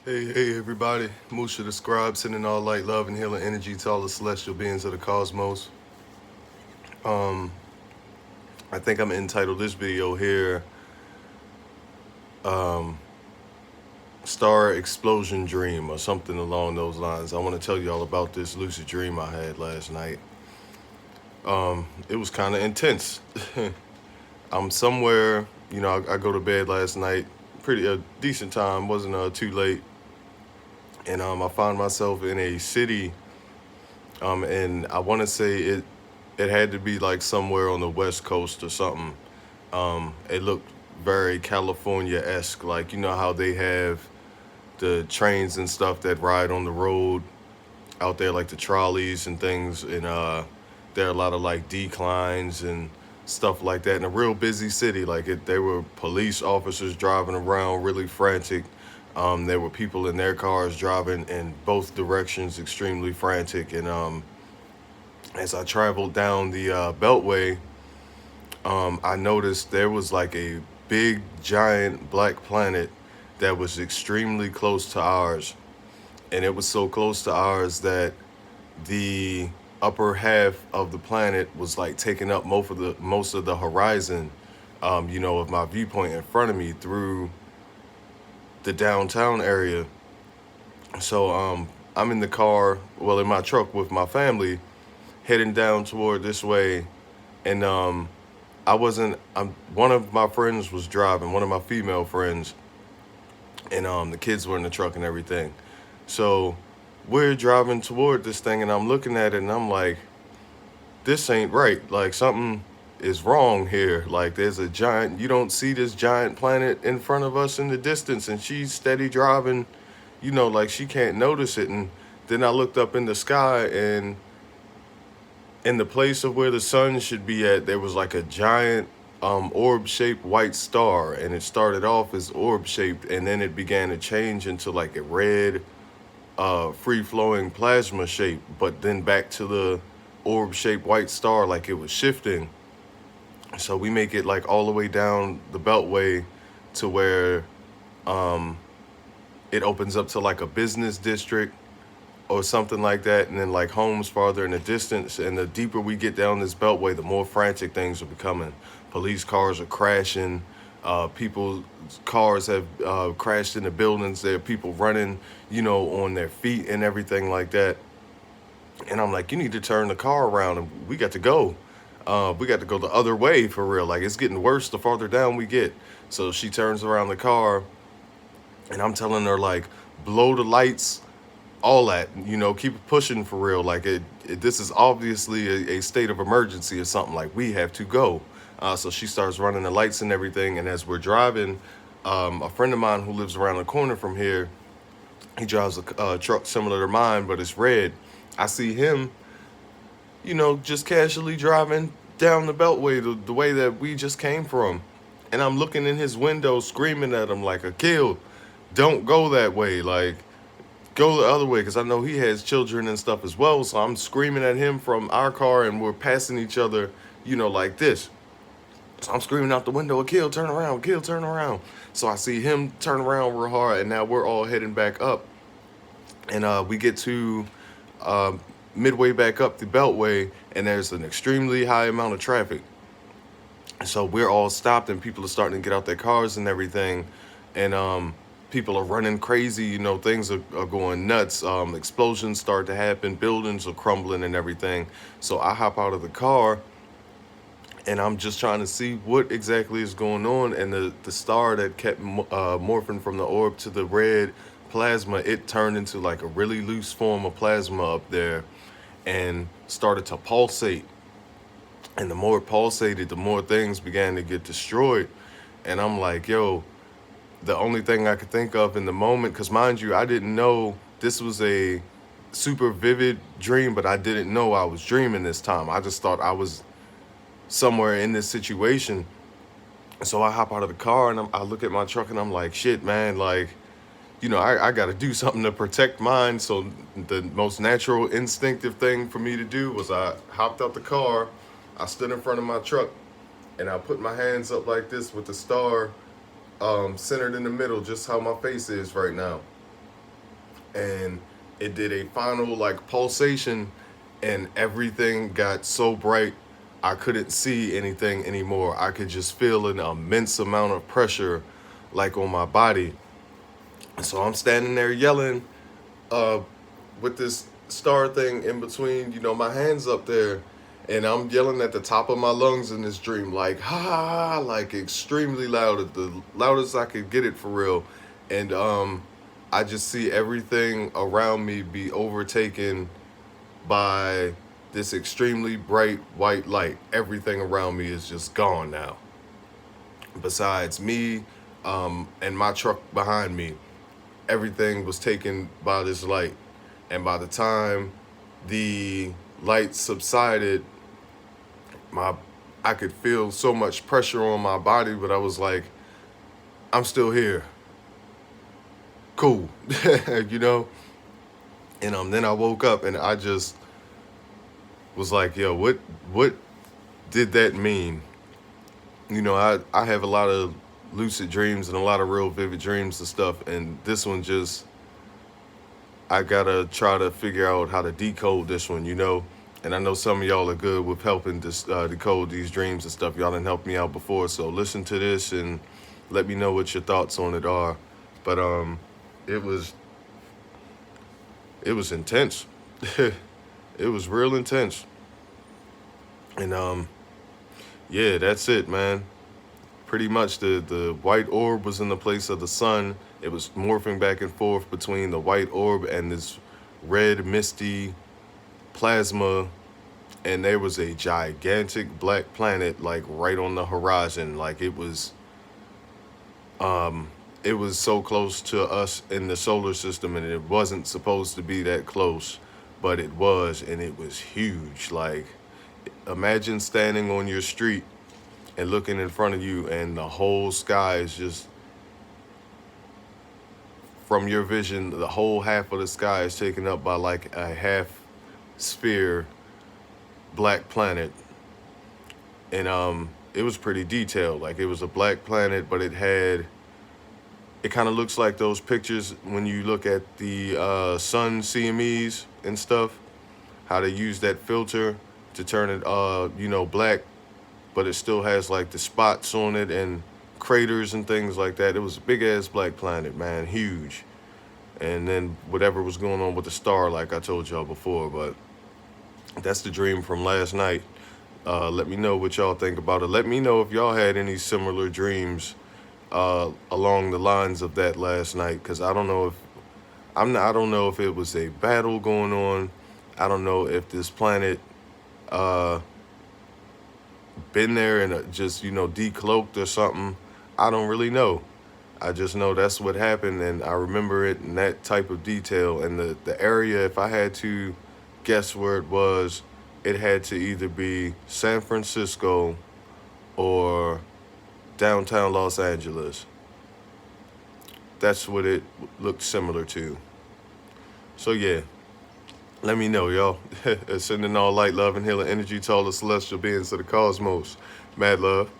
Hey, everybody. Musha the Scribe, sending all light, love, and healing energy to all the celestial beings of the cosmos. Um, I think I'm entitled this video here, um, Star Explosion Dream or something along those lines. I want to tell you all about this lucid dream I had last night. It was kind of intense. I'm somewhere, I go to bed last night, pretty a decent time, wasn't too late. And I found myself in a city, and I want to say it had to be like somewhere on the West Coast or something. It looked very California-esque, like how they have the trains and stuff that ride on the road out there, like the trolleys and things, and there are a lot of like declines and stuff like that in a real busy city. There were police officers driving around really frantic. There were people in their cars driving in both directions, extremely frantic. And as I traveled down the Beltway, I noticed there was like a big, giant black planet that was extremely close to ours. And it was so close to ours that the upper half of the planet was like taking up most of the horizon, of my viewpoint in front of me through the downtown area. So I'm in the car, well, in my truck with my family, heading down toward this way, and I wasn't. One of my friends was driving, one of my female friends, and the kids were in the truck and everything. So we're driving toward this thing, and I'm looking at it, and I'm like, this ain't right. Like something is wrong here. Like there's a giant. You don't see this giant planet in front of us in the distance, and she's steady driving. Like she can't notice it. And then I looked up in the sky, and in the place of where the sun should be at, there was like a giant orb-shaped white star, and it started off as orb-shaped, and then it began to change into like a red, free-flowing plasma shape, but then back to the orb-shaped white star, like it was shifting. So we make it like all the way down the Beltway to where it opens up to like a business district or something like that, and then like homes farther in the distance. And the deeper we get down this beltway, the more frantic things are becoming. Police cars are crashing. People's cars have crashed into buildings. There are people running, on their feet and everything like that. And I'm like, you need to turn the car around, and we got to go. We got to go the other way for real. Like it's getting worse the farther down we get. So she turns around the car, and I'm telling her like, blow the lights, all that, keep it pushing for real. Like this is obviously a state of emergency or something. Like we have to go. So she starts running the lights and everything. And as we're driving, a friend of mine who lives around the corner from here, he drives a truck similar to mine, but it's red. I see him, just casually driving down the beltway the way that we just came from. And I'm looking in his window, screaming at him like, Akil, don't go that way. Like, go the other way, because I know he has children and stuff as well. So I'm screaming at him from our car, and we're passing each other, like this. So I'm screaming out the window, Akil, turn around, Akil, turn around. So I see him turn around real hard, and now we're all heading back up. And we get to uh, midway back up the Beltway, and there's an extremely high amount of traffic. So we're all stopped, and people are starting to get out their cars and everything. And people are running crazy. Things are going nuts. Explosions start to happen. Buildings are crumbling and everything. So I hop out of the car, and I'm just trying to see what exactly is going on. And the star that kept morphing from the orb to the red plasma, it turned into like a really loose form of plasma up there and started to pulsate. And the more it pulsated, the more things began to get destroyed. And I'm like, yo, the only thing I could think of in the moment, because mind you, I didn't know this was a super vivid dream, but I didn't know I was dreaming this time. I just thought I was somewhere in this situation. So I hop out of the car, and I look at my truck, and I'm like, shit, man, like, I got to do something to protect mine. So the most natural, instinctive thing for me to do was I hopped out the car, I stood in front of my truck, and I put my hands up like this with the star centered in the middle, just how my face is right now. and it did a final like pulsation, and everything got so bright I couldn't see anything anymore. I could just feel an immense amount of pressure like on my body. And so I'm standing there yelling uh, with this star thing in between, my hands up there, and I'm yelling at the top of my lungs in this dream, like ha, like extremely loud, at the loudest I could get it for real. And I just see everything around me be overtaken by this extremely bright white light. Everything around me is just gone now. Besides me, and my truck behind me, everything was taken by this light. And by the time the light subsided, my I could feel so much pressure on my body, but I was like, I'm still here. Cool. you know? And then I woke up and I just was like, yo, what did that mean? I have a lot of lucid dreams and a lot of real vivid dreams and stuff, and this one just, I gotta try to figure out how to decode this one. And I know some of y'all are good with helping decode these dreams and stuff. Y'all done helped me out before, so listen to this and let me know what your thoughts on it are. But it was it was intense. It was real intense. And yeah, that's it, man. Pretty much the white orb was in the place of the sun. It was morphing back and forth between the white orb and this red misty plasma, and there was a gigantic black planet like right on the horizon. Like it was so close to us in the solar system, and it wasn't supposed to be that close, but it was, and it was huge. Like, imagine standing on your street and looking in front of you, and the whole sky is just, from your vision, the whole half of the sky is taken up by like a half sphere black planet. And it was pretty detailed. Like, it was a black planet, but it kind of looks like those pictures when you look at the sun CMEs and stuff, how they use that filter to turn it black, but it still has like the spots on it and craters and things like that. It was a big ass black planet, man, huge. And then whatever was going on with the star, like I told y'all before. But that's the dream from last night. Let me know what y'all think about it. Let me know if y'all had any similar dreams along the lines of that last night, because I don't know if it was a battle going on. I don't know if this planet been there and just decloaked or something. I don't really know. I just know that's what happened, and I remember it in that type of detail. And the area, if I had to guess where it had to either be San Francisco or downtown Los Angeles. That's what it looked similar to. So yeah, let me know, y'all. Sending all light, love, and healing energy to all the celestial beings of the cosmos. Mad love.